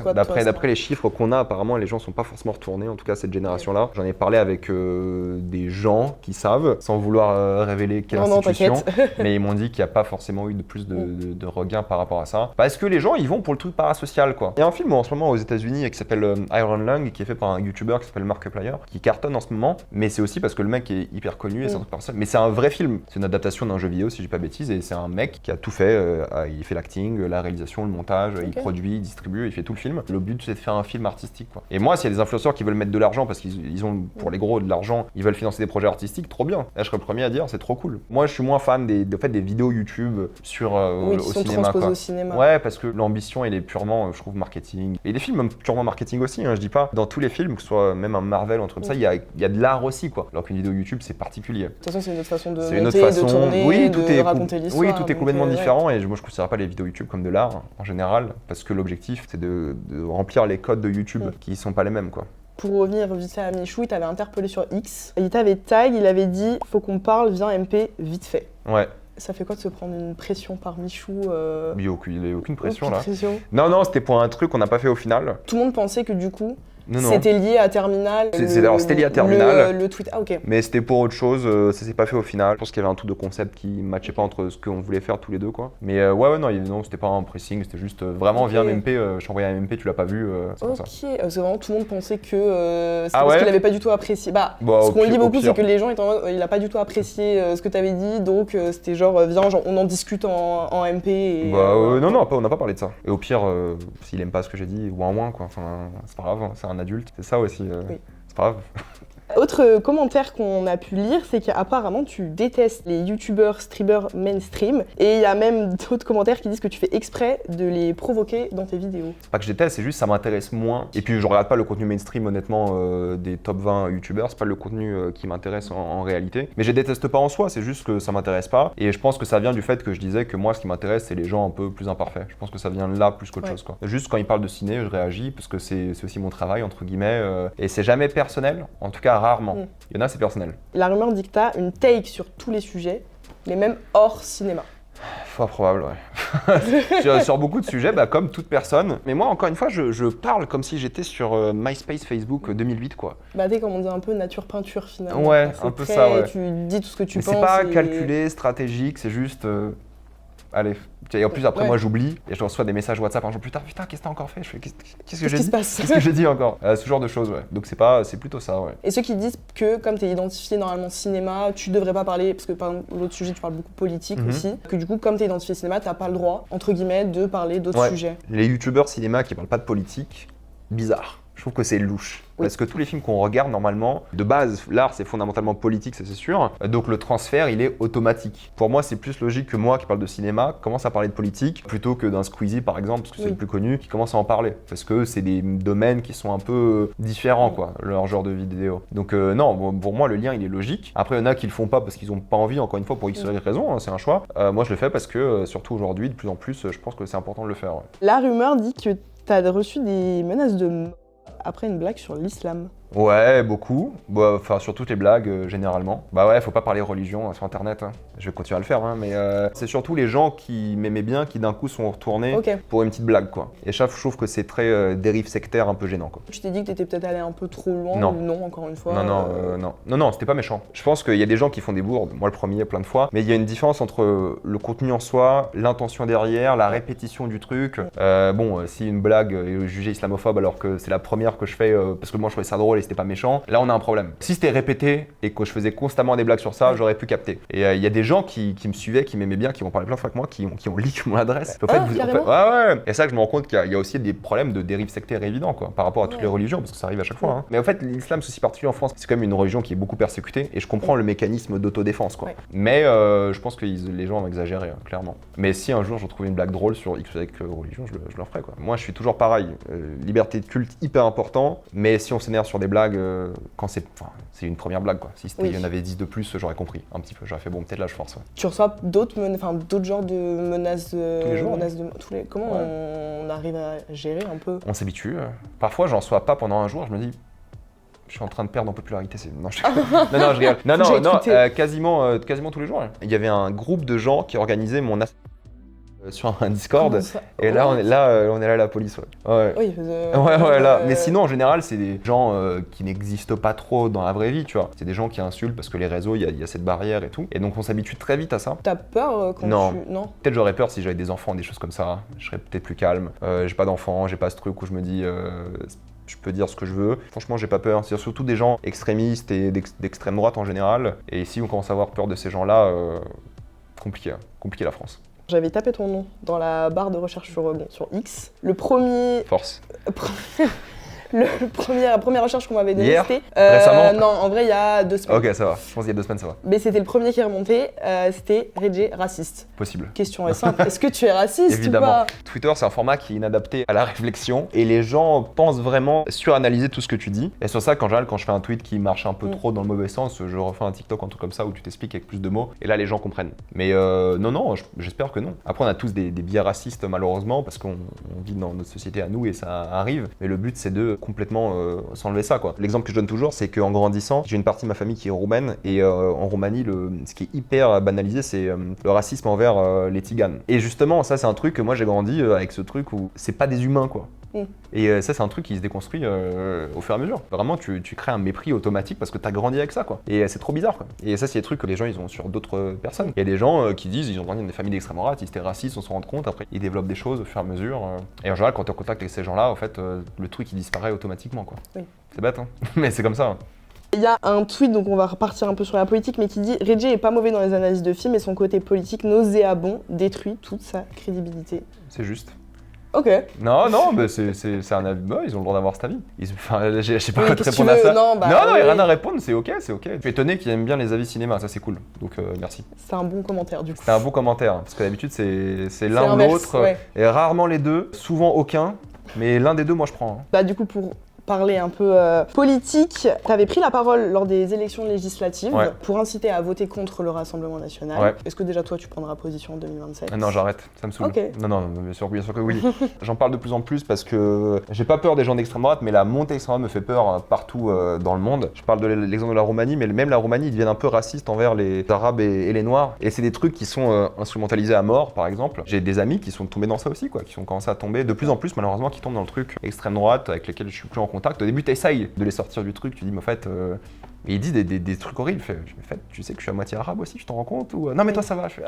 D'après les chiffres qu'on a, apparemment les gens sont pas forcément retournés, en tout cas cette génération-là. J'en ai parlé avec des gens qui savent, sans vouloir révéler quelle institution. Mais ils m'ont dit qu'il n'y a pas forcément eu plus de regain par rapport à ça. Parce que les gens, ils vont pour le truc parasocial, quoi. Il y a un film en ce moment aux États-Unis qui s'appelle Iron Lung, qui est fait par un YouTuber qui s'appelle Markiplier, qui cartonne en ce moment. Mais c'est aussi parce que le mec est hyper connu et c'est un truc parasocial. Mais c'est un vrai film. C'est une adaptation d'un jeu vidéo, si je dis pas bêtise. Et c'est un mec qui a tout fait. Il fait l'acting, la réalisation, le montage, il produit, il distribue, il fait tout le film. Le but, c'est de faire un film artistique, quoi. Et moi, s'il y a des influenceurs qui veulent mettre de l'argent parce qu'ils ont, pour les gros, de l'argent, ils veulent financer des projets artistiques, trop bien. Là, je serais le premier à dire, c'est trop cool. Moi, je suis moins fan des vidéos YouTube sur au cinéma, quoi. Au cinéma. Ouais, parce que l'ambition elle est purement, je trouve, marketing. Et les films purement marketing aussi, hein, je dis pas. Dans tous les films, que ce soit même un Marvel, un truc comme ça, il y a de l'art aussi, quoi. Alors qu'une vidéo YouTube c'est particulier. De toute façon, c'est une autre façon de monter, de tourner, oui, de raconter l'histoire. Oui, tout est complètement différent et moi je considère pas les vidéos YouTube comme de l'art en général, parce que l'objectif c'est de remplir les codes de YouTube qui sont pas les mêmes, quoi. Pour revenir vite fait à Michou, il t'avait interpellé sur X. Il t'avait tag, il avait dit « Faut qu'on parle, viens MP, vite fait ». Ouais. Ça fait quoi de se prendre une pression par Michou Il n'y a aucune pression aucune là. Pression. Non, c'était pour un truc qu'on n'a pas fait au final. Tout le monde pensait que du coup, Non. c'était lié à Terminal. C'était lié à Terminal. Le tweet, ah ok. Mais c'était pour autre chose, ça s'est pas fait au final. Je pense qu'il y avait un truc de concept qui matchait pas entre ce qu'on voulait faire tous les deux quoi. Mais non, c'était pas un pressing, c'était juste vraiment viens MP, je t'ai envoyé un MP, tu l'as pas vu, c'est pour ça. Ok, c'est vraiment tout le monde pensait que c'était Ah parce ouais qu'il avait pas du tout apprécié. Ce qu'on lit beaucoup, c'est que les gens étaient en mode, il a pas du tout apprécié ce que t'avais dit, donc c'était genre viens, on en discute en MP. Et, non, on n'a pas parlé de ça. Et au pire, s'il aime pas ce que j'ai dit, ouin quoi, enfin, c'est pas grave, hein, c'est un adulte, c'est ça aussi, oui. c'est pas grave. Autre commentaire qu'on a pu lire, c'est qu'apparemment tu détestes les youtubeurs, streamers mainstream, et il y a même d'autres commentaires qui disent que tu fais exprès de les provoquer dans tes vidéos. C'est pas que je déteste, c'est juste ça m'intéresse moins. Et puis je regarde pas le contenu mainstream honnêtement des top 20 youtubeurs, c'est pas le contenu qui m'intéresse en réalité. Mais je déteste pas en soi, c'est juste que ça m'intéresse pas. Et je pense que ça vient du fait que je disais que moi ce qui m'intéresse c'est les gens un peu plus imparfaits. Je pense que ça vient de là plus qu'autre chose quoi. Juste quand ils parlent de ciné, je réagis parce que c'est aussi mon travail entre guillemets. Et c'est jamais personnel, en tout cas rarement. Il y en a, c'est personnel. La rumeur dit que t'as une take sur tous les sujets, mais même hors cinéma. Fort probable, ouais. Sur beaucoup de sujets, comme toute personne. Mais moi, encore une fois, je parle comme si j'étais sur MySpace, Facebook 2008, quoi. T'es comme on dit un peu nature peinture finalement. Ouais, un peu ça, ouais. Tu dis tout ce que tu penses. C'est pas calculé, stratégique, c'est juste... Allez. Et en plus, après, moi, j'oublie et je reçois des messages WhatsApp un jour plus tard. Putain, qu'est-ce que t'as encore fait? Je fais, qu'est-ce que j'ai dit? Qu'est-ce que j'ai dit encore? Ce genre de choses, ouais. Donc, c'est plutôt ça, ouais. Et ceux qui disent que, comme t'es identifié normalement cinéma, tu devrais pas parler, parce que par exemple, l'autre sujet, tu parles beaucoup politique aussi, que du coup, comme t'es identifié cinéma, t'as pas le droit, entre guillemets, de parler d'autres sujets. Les youtubeurs cinéma qui parlent pas de politique, bizarre. Je trouve que c'est louche. Parce que tous les films qu'on regarde normalement, de base, l'art c'est fondamentalement politique, ça c'est sûr. Donc le transfert il est automatique. Pour moi c'est plus logique que moi qui parle de cinéma commence à parler de politique plutôt que d'un Squeezie par exemple, parce que c'est le plus connu, qui commence à en parler. Parce que c'est des domaines qui sont un peu différents quoi, leur genre de vidéo. Donc non, pour moi le lien il est logique. Après il y en a qui le font pas parce qu'ils ont pas envie, encore une fois pour X raison, c'est un choix. Moi je le fais parce que surtout aujourd'hui, de plus en plus, je pense que c'est important de le faire. Ouais. La rumeur dit que t'as reçu des menaces de mort après une blague sur l'islam. Ouais, beaucoup. Enfin, sur toutes les blagues, généralement. Faut pas parler religion sur Internet. Hein. Je vais continuer à le faire, hein, mais c'est surtout les gens qui m'aimaient bien qui d'un coup sont retournés pour une petite blague, quoi. Et je trouve que c'est très dérive sectaire, un peu gênant, quoi. Tu t'es dit que t'étais peut-être allé un peu trop loin ou non, encore une fois Non, c'était pas méchant. Je pense qu'il y a des gens qui font des bourdes, moi le premier, plein de fois, mais il y a une différence entre le contenu en soi, l'intention derrière, la répétition du truc. Si une blague est jugée islamophobe alors que c'est la première que je fais parce que moi je trouvais ça drôle et c'était pas méchant, là on a un problème. Si c'était répété et que je faisais constamment des blagues sur ça, j'aurais pu capter. Et il y a des gens qui me suivaient, qui m'aimaient bien, qui m'ont parlé plein de fois avec moi, qui ont leak mon adresse. Ouais. Et ça je me rends compte qu'il y a aussi des problèmes de dérive sectaire évidents quoi, par rapport à toutes les religions, parce que ça arrive à chaque fois. Hein. Mais en fait l'islam, c'est aussi particulier en France, c'est quand même une religion qui est beaucoup persécutée et je comprends le mécanisme d'autodéfense quoi. Mais je pense que les gens ont exagéré, clairement. Mais si un jour je retrouvais une blague drôle sur X avec religion, je le ferai quoi. Moi je suis toujours pareil, liberté de culte hyper important, mais si on s'énerve sur des blagues quand c'est une première blague quoi. Si il y en avait 10 de plus, j'aurais compris un petit peu. J'aurais fait bon, peut-être là je force. Ouais. Tu reçois d'autres genres de menaces, tous les jours, Comment on arrive à gérer un peu? On s'habitue. Parfois j'en reçois pas pendant un jour, je me dis je suis en train de perdre en popularité. Non, je rigole. Non, quasiment tous les jours. Il y avait un groupe de gens qui organisaient mon sur un Discord et là on est là à la police ouais. Oui, là. Mais sinon en général c'est des gens qui n'existent pas trop dans la vraie vie, tu vois. C'est des gens qui insultent parce que les réseaux il y a cette barrière et tout, et donc on s'habitue très vite à ça. T'as peur quand non. Peut-être j'aurais peur si j'avais des enfants, des choses comme ça, je serais peut-être plus calme. J'ai pas d'enfants, j'ai pas ce truc où je me dis je peux dire ce que je veux. Franchement, j'ai pas peur. C'est surtout des gens extrémistes et d'extrême droite en général, et si on commence à avoir peur de ces gens-là, compliqué la France. J'avais tapé ton nom dans la barre de recherche sur X. Le premier... Force. La première recherche qu'on m'avait donnée, c'était... Récemment? Non, en vrai, il y a 2 semaines. Ok, ça va. Je pense qu'il y a 2 semaines, ça va. Mais c'était le premier qui est remonté, c'était Reggie raciste. Possible. Question est simple, est-ce que tu es raciste Évidemment. ou pas? Twitter, c'est un format qui est inadapté à la réflexion et les gens pensent vraiment suranalyser tout ce que tu dis. Et sur ça, quand je fais un tweet qui marche un peu trop dans le mauvais sens, je refais un TikTok, un truc comme ça où tu t'expliques avec plus de mots et là, les gens comprennent. Mais non, j'espère que non. Après, on a tous des biais racistes malheureusement parce qu'on vit dans notre société à nous et ça arrive. Mais le but, c'est de complètement s'enlever ça, quoi. L'exemple que je donne toujours, c'est qu'en grandissant, j'ai une partie de ma famille qui est roumaine et en Roumanie, ce qui est hyper banalisé, c'est le racisme envers les Tziganes. Et justement, ça c'est un truc que moi j'ai grandi avec ce truc où c'est pas des humains, quoi. Et ça c'est un truc qui se déconstruit au fur et à mesure. Vraiment tu crées un mépris automatique parce que t'as grandi avec ça, quoi. Et c'est trop bizarre, quoi. Et ça c'est des trucs que les gens ils ont sur d'autres personnes. Il y a des gens qui disent ils ont grandi dans des familles d'extrême droite, ils étaient racistes, on se rend compte, après ils développent des choses au fur et à mesure. Et en général quand t'es en contact avec ces gens-là, en fait le truc il disparaît automatiquement, quoi. Oui. C'est bête, hein. Mais c'est comme ça. Il y a un tweet, donc on va repartir un peu sur la politique, mais qui dit « Reggie est pas mauvais dans les analyses de films et son côté politique nauséabond détruit toute sa crédibilité. » C'est juste. Ok. Non, mais c'est un avis. Bah, ils ont le droit d'avoir cet avis. Enfin, je sais pas quoi te qu'est-ce que répondre à tu veux ça. Non, il n'y a oui. rien à répondre, c'est ok. Je suis étonné qu'ils aiment bien les avis cinéma, ça c'est cool. Donc merci. C'est un bon commentaire du coup. C'est un bon commentaire, parce que d'habitude c'est l'un ou l'inverse, l'autre, ouais. et rarement les deux, souvent aucun, mais l'un des deux moi je prends. Hein. Bah du coup pour parler un peu politique, tu avais pris la parole lors des élections législatives pour inciter à voter contre le Rassemblement national. Ouais. Est-ce que déjà toi tu prendras position en 2027 ? Non, j'arrête, ça me saoule. Okay. Non, bien sûr que oui. J'en parle de plus en plus parce que j'ai pas peur des gens d'extrême droite, mais la montée extrême droite me fait peur partout dans le monde. Je parle de l'exemple de la Roumanie, mais même la Roumanie, ils deviennent un peu racistes envers les Arabes et les Noirs. Et c'est des trucs qui sont instrumentalisés à mort, par exemple. J'ai des amis qui sont tombés dans ça aussi, quoi, qui sont commencé à tomber de plus en plus, malheureusement, qui tombent dans le truc extrême droite avec lesquels je suis plus en contact. Au début, t'essayes de les sortir du truc, tu dis, mais en fait, mais il dit des trucs horribles. Je fais, tu sais que je suis à moitié arabe aussi, tu t'en rends compte ou non, mais toi ça va. Je fais,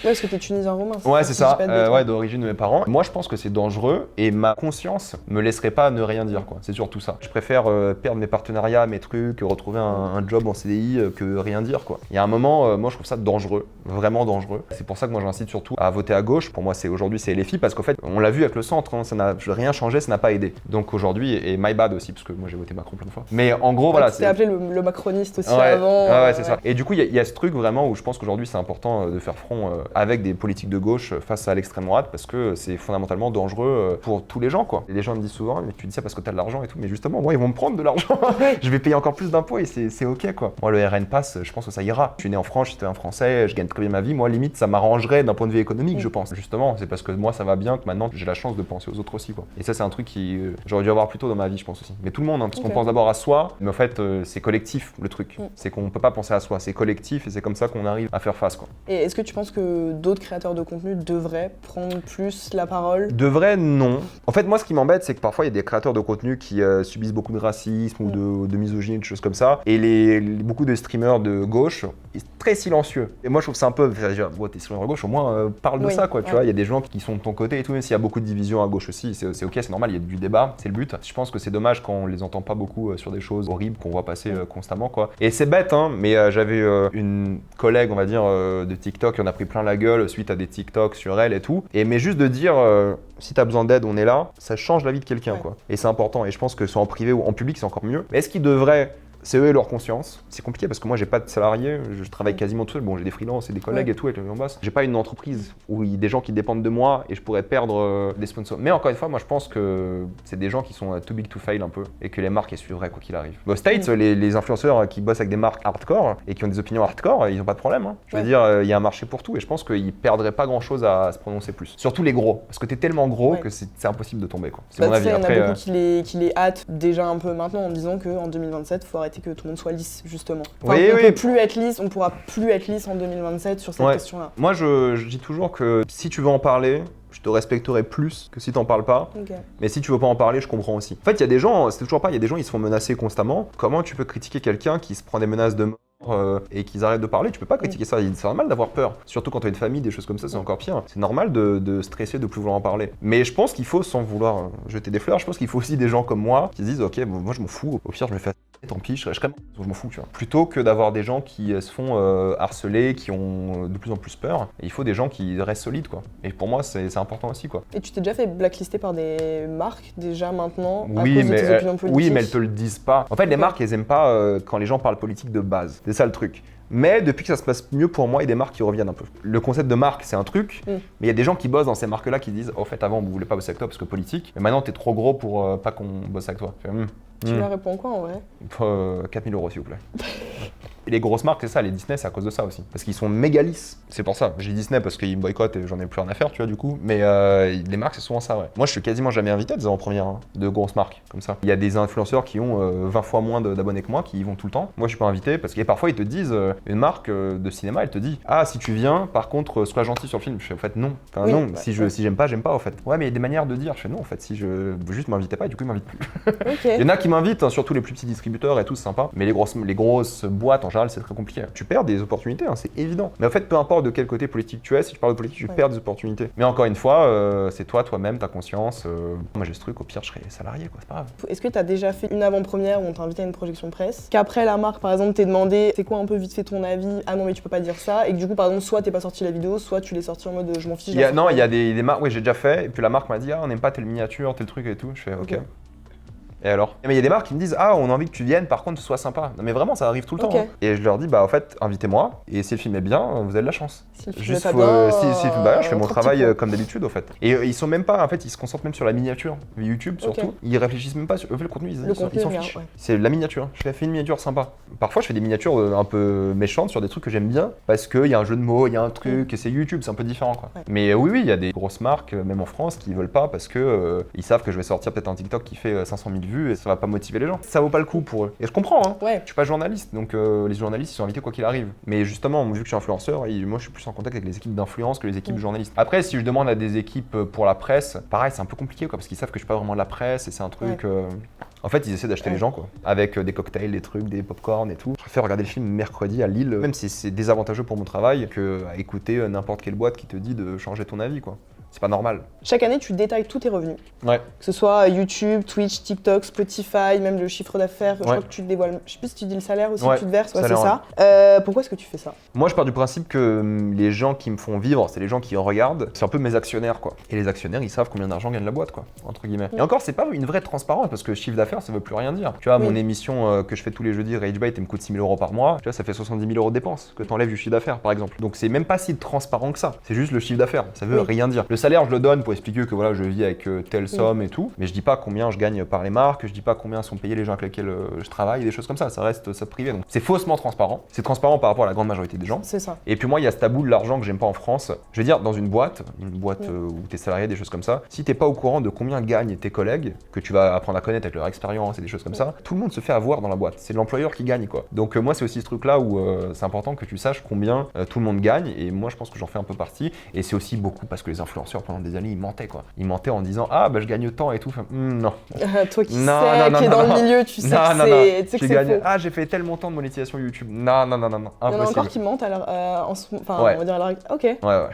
Ouais, parce que t'es tunisien roumain. Ouais, c'est ça, d'origine de mes parents. Moi, je pense que c'est dangereux et ma conscience me laisserait pas ne rien dire, quoi. C'est surtout ça. Je préfère perdre mes partenariats, mes trucs, retrouver un job en CDI que rien dire, quoi. Il y a un moment, moi, je trouve ça dangereux, vraiment dangereux. C'est pour ça que moi, j'incite surtout à voter à gauche. Pour moi, aujourd'hui, c'est LFI parce qu'en fait, on l'a vu avec le centre, hein, ça n'a rien changé, ça n'a pas aidé. Donc aujourd'hui, et my bad aussi, parce que moi, j'ai voté Macron plein de fois. Mais en gros, voilà. Tu t'es appelé le macroniste aussi avant. Ouais, c'est ça. Et du coup, il y a ce truc vraiment où je pense qu'aujourd'hui, c'est important de faire front avec des politiques de gauche face à l'extrême droite parce que c'est fondamentalement dangereux pour tous les gens, quoi. Et les gens me disent souvent, mais tu dis ça parce que t'as de l'argent et tout, mais justement, moi, ils vont me prendre de l'argent. Je vais payer encore plus d'impôts et c'est ok, quoi. Moi, le RN Pass, je pense que ça ira. Je suis né en France, j'étais un Français, je gagne très bien ma vie. Moi, limite, ça m'arrangerait d'un point de vue économique, je pense. Justement, c'est parce que moi, ça va bien que maintenant, j'ai la chance de penser aux autres aussi, quoi. Et ça, c'est un truc qui j'aurais dû avoir plus tôt dans ma vie, je pense aussi. Mais tout le monde, hein, parce qu'on pense d'abord à soi, mais en fait, c'est collectif le truc. C'est qu'on peut pas penser à soi, c'est collectif et c'est comme ça qu'on arrive à faire face, quoi. Et est-ce que tu penses que d'autres créateurs de contenu devraient prendre plus la parole ? Devraient, non. En fait, moi, ce qui m'embête, c'est que parfois, il y a des créateurs de contenu qui subissent beaucoup de racisme ou de misogynie, de choses comme ça. Et beaucoup de streamers de gauche, ils sont très silencieux. Et moi, je trouve ça un peu... t'es streamer de gauche, au moins, parle de ça, quoi. Tu vois, il y a des gens qui sont de ton côté et tout, même s'il y a beaucoup de divisions à gauche aussi, c'est ok, c'est normal, il y a du débat, c'est le but. Je pense que c'est dommage quand on les entend pas beaucoup sur des choses horribles qu'on voit passer constamment, quoi. Et c'est bête, hein, mais j'avais une collègue, on va dire, de TikTok, qui en a pris plein la gueule suite à des TikTok sur elle et tout. Mais juste de dire, si t'as besoin d'aide, on est là, ça change la vie de quelqu'un, quoi. Et c'est important. Et je pense que soit en privé ou en public, c'est encore mieux. Mais est-ce qu'ils devraient... C'est eux et leur conscience. C'est compliqué parce que moi, j'ai pas de salariés, je travaille quasiment tout seul. Bon, j'ai des freelances et des collègues et tout avec les gens boss. J'ai pas une entreprise où il y a des gens qui dépendent de moi et je pourrais perdre des sponsors. Mais encore une fois, moi, je pense que c'est des gens qui sont too big to fail un peu et que les marques elles suivraient quoi qu'il arrive. Aux States, les influenceurs qui bossent avec des marques hardcore et qui ont des opinions hardcore, ils ont pas de problème. Hein. Je veux dire, il y a un marché pour tout et je pense qu'ils perdraient pas grand chose à se prononcer plus. Surtout les gros, parce que t'es tellement gros que c'est impossible de tomber, quoi. C'est mon avis. Il y en a beaucoup qui les hâtent déjà un peu maintenant en disant qu'en 2027, il faut arrêter que tout le monde soit lisse. Justement. Enfin, on peut plus être lisse, on pourra plus être lisse en 2027 sur cette question-là. Moi, je dis toujours que si tu veux en parler, je te respecterai plus que si t'en parles pas. Okay. Mais si tu veux pas en parler, je comprends aussi. En fait, il y a des gens, c'est toujours pas, il y a des gens, ils se font menacer constamment. Comment tu peux critiquer quelqu'un qui se prend des menaces de mort et qu'ils arrêtent de parler? Tu peux pas critiquer ça. C'est normal d'avoir peur. Surtout quand tu as une famille, des choses comme ça, c'est encore pire. C'est normal de stresser, de plus vouloir en parler. Mais je pense qu'il faut, sans vouloir jeter des fleurs, je pense qu'il faut aussi des gens comme moi qui se disent, ok, bon, moi je m'en fous. Au pire, je me fais tant pis, je m'en fous, tu vois. Plutôt que d'avoir des gens qui se font harceler, qui ont de plus en plus peur. Et il faut des gens qui restent solides, quoi. Et pour moi, c'est important aussi, quoi. Et tu t'es déjà fait blacklister par des marques, déjà maintenant, oui, à cause de tes opinions politiques? Oui, mais elles te le disent pas. En fait, les marques, elles aiment pas quand les gens parlent politique de base. C'est ça le truc. Mais depuis que ça se passe mieux pour moi, il y a des marques qui reviennent un peu. Le concept de marque, c'est un truc, mais il y a des gens qui bossent dans ces marques-là qui disent, en fait, avant, on ne voulait pas bosser avec toi parce que politique, mais maintenant, t'es trop gros pour pas qu'on bosse avec toi. Tu leur réponds quoi en vrai? 4 000 €, s'il vous plaît. Et les grosses marques, c'est ça, les Disney, c'est à cause de ça aussi. Parce qu'ils sont méga lisses. C'est pour ça. J'ai Disney parce qu'ils me boycottent et j'en ai plus rien à faire, tu vois, du coup. Mais les marques, c'est souvent ça, ouais. Moi, je suis quasiment jamais invité à des avant-premières de grosses marques, comme ça. Il y a des influenceurs qui ont 20 fois moins d'abonnés que moi, qui y vont tout le temps. Moi, je suis pas invité parce que parfois, ils te disent, une marque de cinéma, elle te dit, ah, si tu viens, par contre, sois gentil sur le film. Je fais, en fait, non. Enfin, non, si j'aime pas, en fait. Ouais, mais il y a des manières de dire. Je fais, non, en fait, si je juste m'invitez pas, et du coup, ils m'invitent plus. Il y en a qui m'invitent, hein, surtout les plus petits distributeurs et tout, c'est sympa. Mais les grosses boîtes, en général, c'est très compliqué. Tu perds des opportunités, hein, c'est évident. Mais en fait, peu importe de quel côté politique tu es, si tu parles de politique, tu perds des opportunités. Mais encore une fois, c'est toi-même, ta conscience. Moi, j'ai ce truc, au pire, je serais salarié, quoi, c'est pas grave. Est-ce que tu as déjà fait une avant-première où on t'a invité à une projection presse, qu'après la marque, par exemple, t'ait demandé c'est quoi un peu vite fait ton avis, ah non, mais tu peux pas dire ça, et que du coup, par exemple, soit t'es pas sorti la vidéo, soit tu l'es sorti en mode je m'en fiche. Non, il y a des marques, oui, j'ai déjà fait, et puis la marque m'a dit, ah, on n'aime pas telle miniature, tel truc et tout. Je fais, ok. Et alors? Mais il y a des marques qui me disent, ah, on a envie que tu viennes, par contre, sois sympa. Non, mais vraiment, ça arrive tout le temps. Hein. Et je leur dis, bah, en fait, invitez-moi, et si le film est bien, vous avez de la chance. Si le film est pas bien, je fais mon travail comme d'habitude, en fait. Et ils sont même pas, en fait, ils se concentrent même sur la miniature, YouTube surtout. Ils réfléchissent même pas sur le contenu, ils s'en fichent. C'est la miniature. Je fais une miniature sympa. Parfois, je fais des miniatures un peu méchantes sur des trucs que j'aime bien, parce qu'il y a un jeu de mots, il y a un truc, et c'est YouTube, c'est un peu différent, quoi. Mais oui, il y a des grosses marques, même en France, qui veulent pas parce que ils savent que je vais sortir peut-être un TikTok qui fait 500 000 vues et ça va pas motiver les gens. Ça vaut pas le coup pour eux. Et je comprends, hein. Je suis pas journaliste, donc les journalistes ils sont invités quoi qu'il arrive. Mais justement, vu que je suis influenceur, moi je suis plus en contact avec les équipes d'influence que les équipes journalistes. Après, si je demande à des équipes pour la presse, pareil, c'est un peu compliqué quoi, parce qu'ils savent que je suis pas vraiment de la presse et c'est un truc. En fait, ils essaient d'acheter les gens quoi, avec des cocktails, des trucs, des pop-corn et tout. Je préfère regarder le film mercredi à Lille, même si c'est désavantageux pour mon travail, que à écouter n'importe quelle boîte qui te dit de changer ton avis quoi. C'est pas normal. Chaque année, tu détailles tous tes revenus. Ouais. Que ce soit YouTube, Twitch, TikTok, Spotify, même le chiffre d'affaires. Je crois que tu te dévoiles. Je sais plus si tu dis le salaire aussi que tu te verses. Ouais, c'est ça. Pourquoi est-ce que tu fais ça? Moi, je pars du principe que les gens qui me font vivre, c'est les gens qui regardent. C'est un peu mes actionnaires, quoi. Et les actionnaires, ils savent combien d'argent gagne la boîte, quoi. Entre guillemets. Et encore, c'est pas une vraie transparence parce que chiffre d'affaires, ça veut plus rien dire. Tu vois, mon émission que je fais tous les jeudis, RageBait, elle me coûte 6 000 € par mois. Tu vois, ça fait 70 000 € de dépenses que t'enlèves du chiffre d'affaires, par exemple. Donc, c'est même pas si transparent que ça. C'est juste le chiffre d'affaires. Ça veut rien dire. Le salaire, je le donne pour expliquer que voilà, je vis avec telle somme et tout, mais je dis pas combien je gagne par les marques, je dis pas combien sont payés les gens avec lesquels je travaille, des choses comme ça reste ça privé. Donc c'est faussement transparent. C'est transparent par rapport à la grande majorité des gens. C'est ça. Et puis moi, il y a ce tabou de l'argent que j'aime pas en France. Je veux dire, dans une boîte où t'es salarié, des choses comme ça, si t'es pas au courant de combien gagnent tes collègues, que tu vas apprendre à connaître avec leur expérience et des choses comme ça, tout le monde se fait avoir dans la boîte. C'est l'employeur qui gagne quoi. Donc moi, c'est aussi ce truc-là où c'est important que tu saches combien tout le monde gagne. Et moi, je pense que j'en fais un peu partie. Et c'est aussi beaucoup parce que les influenceurs pendant des années, ils mentaient quoi. Ils mentaient en disant ah bah je gagne tant et tout. Non. Toi qui sais, qui est dans le milieu, tu sais que c'est faux. Ah j'ai fait tel montant de monétisation YouTube. Non. Impossible. Il y en a encore qui mentent on va dire à la... Ok. Ouais.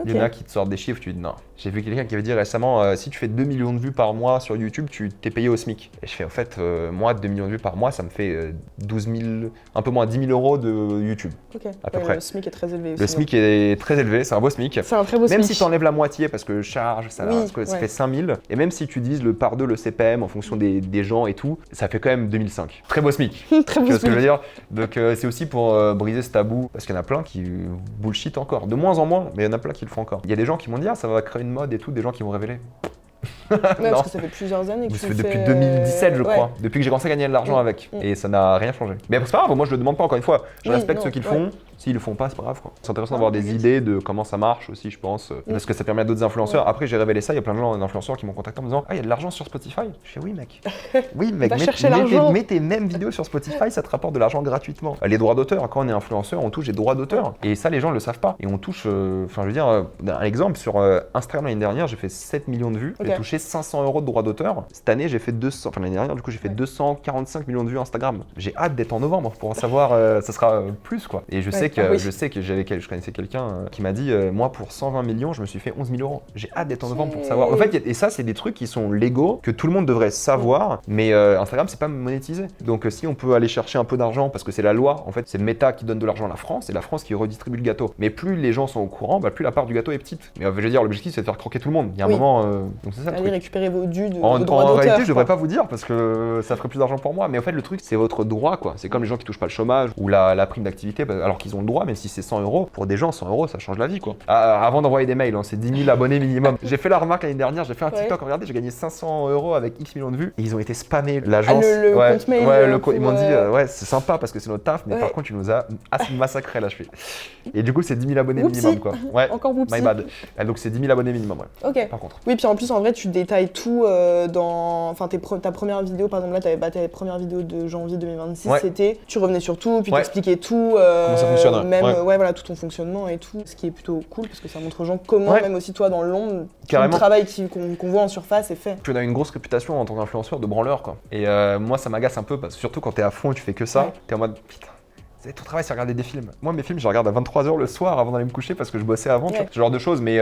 Il y en a qui te sortent des chiffres, tu dis non. J'ai vu quelqu'un qui avait dit récemment, si tu fais 2 millions de vues par mois sur YouTube, tu t'es payé au SMIC. Et je fais en fait, moi 2 millions de vues par mois, ça me fait 12 000, un peu moins 10 000 € de YouTube. Ok, à peu près. Le SMIC est très élevé aussi. Le SMIC est très élevé, c'est un beau SMIC. C'est un très beau SMIC. Même si tu enlèves la moitié parce que charge, ça fait 5 000. Et même si tu divises par 2 le CPM en fonction des gens et tout, ça fait quand même 2005. Très beau SMIC. Très beau SMIC. Tu vois ce que je veux dire? Donc c'est aussi pour briser ce tabou, parce qu'il y en a plein qui bullshit encore. De moins en moins, mais il y en a plein qui le font encore. Il y a des gens qui m'ont dit ah ça va créer une mode et tout, des gens qui vont révéler. Parce que ça fait plusieurs années que tu fais depuis 2017 je crois, depuis que j'ai commencé à gagner de l'argent avec et ça n'a rien changé. Mais c'est pas grave, moi je le demande pas encore une fois, je respecte ceux qui le font, s'ils le font pas c'est pas grave quoi. C'est intéressant d'avoir des idées de comment ça marche aussi je pense, parce que ça permet à d'autres influenceurs. Après j'ai révélé ça, il y a plein de gens d'influenceurs qui m'ont contacté en me disant ah il y a de l'argent sur Spotify. Je fais oui mec, mets tes mêmes vidéos sur Spotify, ça te rapporte de l'argent gratuitement. Les droits d'auteur, quand on est influenceur on touche des droits d'auteur et ça les gens le savent pas et on touche, enfin je veux dire un exemple sur Instagram l'année dernière j'ai fait 7 millions de vues, j'ai touché 500 € de droits d'auteur. Cette année, j'ai fait 200, enfin l'année dernière, du coup, j'ai fait 245 millions de vues Instagram. J'ai hâte d'être en novembre pour en savoir, ça sera plus quoi. Et je sais que je connaissais quelqu'un qui m'a dit, moi pour 120 millions, je me suis fait 11 000 €. J'ai hâte d'être en novembre pour savoir. En fait, et ça, c'est des trucs qui sont légaux, que tout le monde devrait savoir, mais Instagram, c'est pas monétisé. Donc si on peut aller chercher un peu d'argent, parce que c'est la loi, en fait, c'est Meta qui donne de l'argent à la France, et la France qui redistribue le gâteau. Mais plus les gens sont au courant, plus la part du gâteau est petite. Mais je veux dire, l'objectif, c'est de faire croquer tout le monde. Il y a un moment, donc c'est ça le truc. Récupérer vos dus de droits d'auteur. En réalité, je devrais pas vous dire parce que ça ferait plus d'argent pour moi. Mais en fait, le truc, c'est votre droit, quoi. C'est comme les gens qui touchent pas le chômage ou la prime d'activité, alors qu'ils ont le droit, même si c'est 100 €. Pour des gens, 100 €, ça change la vie, quoi. Avant d'envoyer des mails, hein, c'est 10 000 abonnés minimum. J'ai fait la remarque l'année dernière, j'ai fait un TikTok, regardez, j'ai gagné 500 € avec X millions de vues. Et ils ont été spammés. L'agence, le compte mail, ils m'ont dit, ouais, c'est sympa parce que c'est notre taf, mais par contre, tu nous as massacré là, je fais. Et du coup, c'est 10 000 abonnés minimum, quoi. Ouais, encore whoopsie. My bad. Donc, c'est 10 000 abonnés minimum, ouais. Ok. Par contre. Oui, puis en plus, en vrai, tu détailles tout dans. Enfin, ta première vidéo, par exemple, là, t'avais ta première vidéo de janvier 2026, c'était. Tu revenais sur tout, puis t'expliquais tout. Comment ça fonctionne. Même, voilà, tout ton fonctionnement et tout. Ce qui est plutôt cool, parce que ça montre aux gens comment, même aussi toi, dans l'ombre, tout le travail qu'on voit en surface est fait. Tu as une grosse réputation en tant qu'influenceur de branleur, quoi. Et moi, ça m'agace un peu, parce que surtout quand t'es à fond et tu fais que ça, t'es en mode putain. Ton travail, c'est regarder des films. Moi, mes films, je regarde à 23 h le soir avant d'aller me coucher parce que je bossais avant, tu vois, ce genre de choses. Mais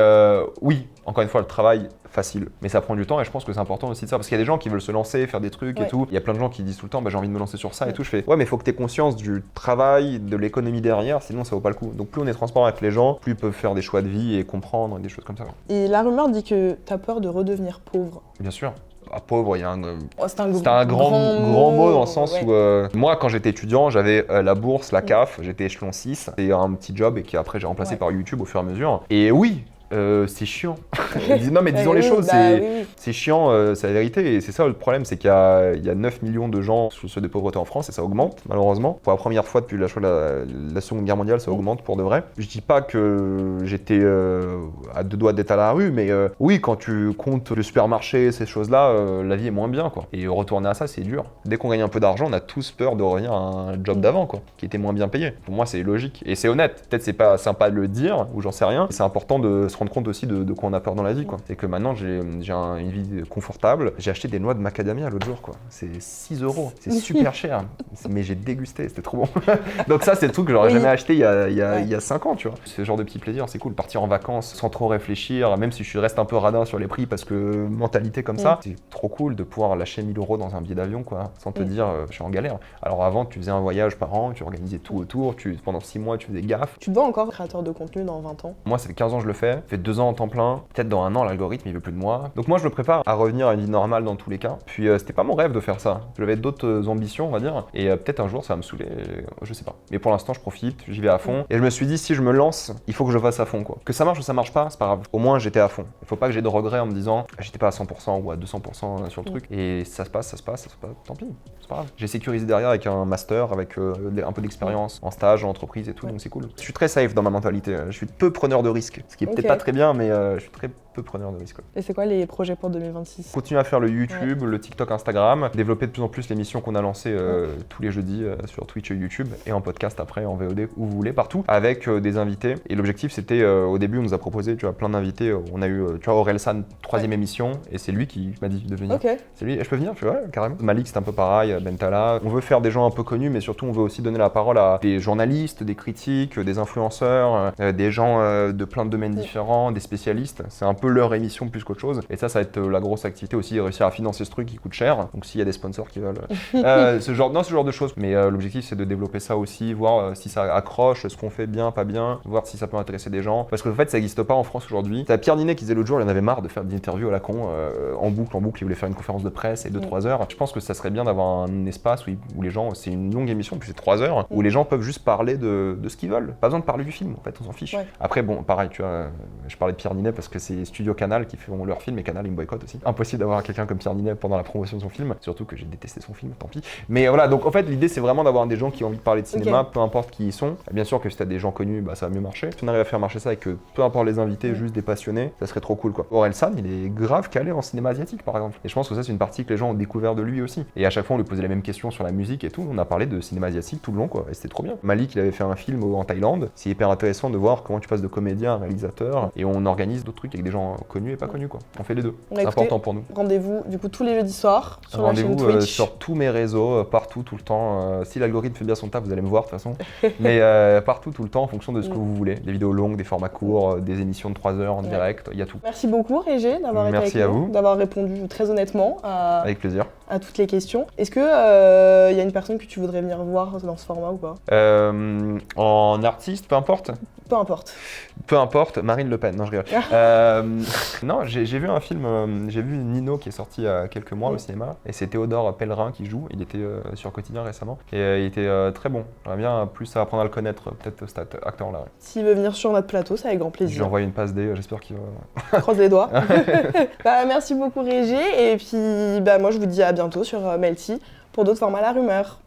oui, encore une fois, le travail, facile. Mais ça prend du temps et je pense que c'est important aussi de ça. Parce qu'il y a des gens qui veulent se lancer, faire des trucs et tout. Il y a plein de gens qui disent tout le temps, bah, j'ai envie de me lancer sur ça et tout. Je fais, ouais, mais il faut que tu aies conscience du travail, de l'économie derrière, sinon ça vaut pas le coup. Donc plus on est transparent avec les gens, plus ils peuvent faire des choix de vie et comprendre des choses comme ça. Et la rumeur dit que tu as peur de redevenir pauvre. Bien sûr. Pauvre, il y a c'est un grand mot dans le sens où moi quand j'étais étudiant j'avais la bourse, la CAF, j'étais échelon 6, c'était un petit job et qui après j'ai remplacé par YouTube au fur et à mesure. Et oui, c'est chiant. Non mais disons les choses, c'est chiant, c'est la vérité. Et c'est ça le problème, c'est qu'il y a 9 millions de gens sous le seuil de pauvreté en France et ça augmente malheureusement. Pour la première fois depuis la Seconde Guerre mondiale, ça augmente pour de vrai. Je dis pas que j'étais à deux doigts d'être à la rue, mais oui, quand tu comptes le supermarché, ces choses-là, la vie est moins bien, quoi. Et retourner à ça, c'est dur. Dès qu'on gagne un peu d'argent, on a tous peur de revenir à un job d'avant, quoi, qui était moins bien payé. Pour moi, c'est logique et c'est honnête. Peut-être c'est pas sympa de le dire ou j'en sais rien. C'est important de se rendre compte aussi de quoi on a peur dans la vie, quoi. C'est que maintenant j'ai une vie confortable. J'ai acheté des noix de macadamia l'autre jour, quoi. C'est 6 €. C'est super cher. Mais j'ai dégusté, c'était trop bon. Donc ça, c'est le truc que j'aurais jamais acheté il y a 5 ans, tu vois. Ce genre de petits plaisirs, c'est cool. Partir en vacances sans trop réfléchir, même si je reste un peu radin sur les prix parce que mentalité comme ça, c'est trop cool de pouvoir lâcher 1 000 € dans un billet d'avion, quoi, sans te dire je suis en galère. Alors avant, tu faisais un voyage par an, tu organisais tout autour, pendant 6 mois, tu faisais gaffe. Tu te vois encore créateur de contenu dans 20 ans? Moi, ça fait 15 ans que je le fais, ça fait 2 ans en temps plein. Peut-être dans 1 an, l'algorithme, il veut plus de moi. Donc moi, je me prépare à revenir à une vie normale dans tous les cas. Puis c'était pas mon rêve de faire ça. J'avais d'autres ambitions, on va dire. Et peut-être un jour, ça va me saouler, je sais pas. Mais pour l'instant, je profite, j'y vais à fond. Et je me suis dit, si je me lance, il faut que je fasse à fond, quoi. Que ça marche ou ça marche pas, c'est pas grave. Au moins, j'étais à fond. Il faut pas que j'ai de regrets en me disant, j'étais pas à 100% ou à 200% sur le truc. Et ça se passe, tant pis. C'est pas grave. J'ai sécurisé derrière avec un master, avec un peu d'expérience en stage, en entreprise et tout, donc c'est cool. Je suis très safe dans ma mentalité. Je suis peu preneur de risques. Ce qui est peut-être pas très bien, mais je suis très peu preneur de risques. Et c'est quoi les projets pour 2026? Continuer à faire le YouTube, le TikTok, Instagram, développer de plus en plus l'émission qu'on a lancée tous les jeudis sur Twitch et YouTube et en podcast après, en VOD, où vous voulez, partout, avec des invités. Et l'objectif, c'était, au début, on nous a proposé, tu vois, plein d'invités. On a eu, tu vois, Orelsan, 3e émission, et c'est lui qui m'a dit de venir. C'est lui, je peux venir, tu vois, carrément. Malik, c'est un peu pareil, Bentala. On veut faire des gens un peu connus, mais surtout, on veut aussi donner la parole à des journalistes, des critiques, des influenceurs, des gens de plein de domaines différents, des spécialistes. C'est un peu leur émission plus qu'autre chose. Et ça va être la grosse activité aussi, réussir à financer ce truc qui coûte cher. Donc s'il y a des sponsors qui veulent ce genre de choses. Mais l'objectif, c'est de développer ça aussi, voir si ça accroche, ce qu'on fait bien, pas bien, voir si ça peut intéresser des gens. Parce qu'en fait, ça n'existe pas en France aujourd'hui. T'as Pierre Ninet qui disait l'autre jour, il en avait marre de faire des interviews à la con, en boucle, il voulait faire une conférence de presse et 2-3 heures. Je pense que ça serait bien d'avoir un espace où les gens, c'est une longue émission, puis c'est 3 heures, où les gens peuvent juste parler de ce qu'ils veulent. Pas besoin de parler du film, en fait, on s'en fiche. Après, bon, pareil, tu vois, je parlais de Pierre Ninet parce que c'est Studio Canal qui font leur film et Canal, ils me boycottent aussi. Impossible d'avoir quelqu'un comme Pierre Ninet pendant la promotion de son film, surtout que j'ai détesté son film, tant pis. Mais voilà, donc en fait, l'idée, c'est vraiment d'avoir des gens qui ont envie de parler de cinéma, peu importe qui ils sont. Bien sûr que si t'as des gens connus, bah, ça va mieux marcher. Si on arrive à faire marcher ça et que peu importe les invités, juste des passionnés, ça serait trop cool, quoi. Orelsan, il est grave calé en cinéma asiatique, par exemple. Et je pense que ça, c'est une partie que les gens ont découvert de lui aussi. Et à chaque fois, on lui posait les mêmes questions sur la musique et tout. On a parlé de cinéma asiatique tout le long, quoi. Et c'était trop bien. Malik, il avait fait un film en Thaïlande. C'est hyper intéressant de voir comment tu passes de comédien à réalisateur. Et on organise d'autres trucs avec des gens connus et pas connus, quoi. On fait les deux. C'est important pour nous. Rendez-vous, du coup, tous les jeudis soirs sur la chaîne Twitch. Rendez-vous sur tous mes réseaux, partout, tout le temps. Si l'algorithme fait bien son taf, vous allez me voir de toute façon. Mais partout, tout le temps, en fonction de ce que vous voulez. Des vidéos longues, des formats courts, des émissions de 3 heures en direct, il y a tout. Merci beaucoup, Régé, d'avoir été avec nous, d'avoir répondu très honnêtement. Avec plaisir. à toutes les questions. Est-ce que y a une personne que tu voudrais venir voir dans ce format ou pas? En artiste, peu importe. Peu importe. Peu importe, Marine Le Pen, non je rigole. Non, j'ai vu un film, j'ai vu Nino qui est sorti il y a quelques mois au cinéma, et c'est Théodore Pellerin qui joue, il était sur Quotidien récemment, et il était très bon. J'aimerais bien plus apprendre à le connaître, peut-être cet acteur-là. Ouais. S'il veut venir sur notre plateau, c'est avec grand plaisir. Je lui envoie une passe D, j'espère qu'il va... Croise les doigts. Merci beaucoup Régé, et puis moi je vous dis à bientôt sur Melty pour d'autres formats La Rumeur.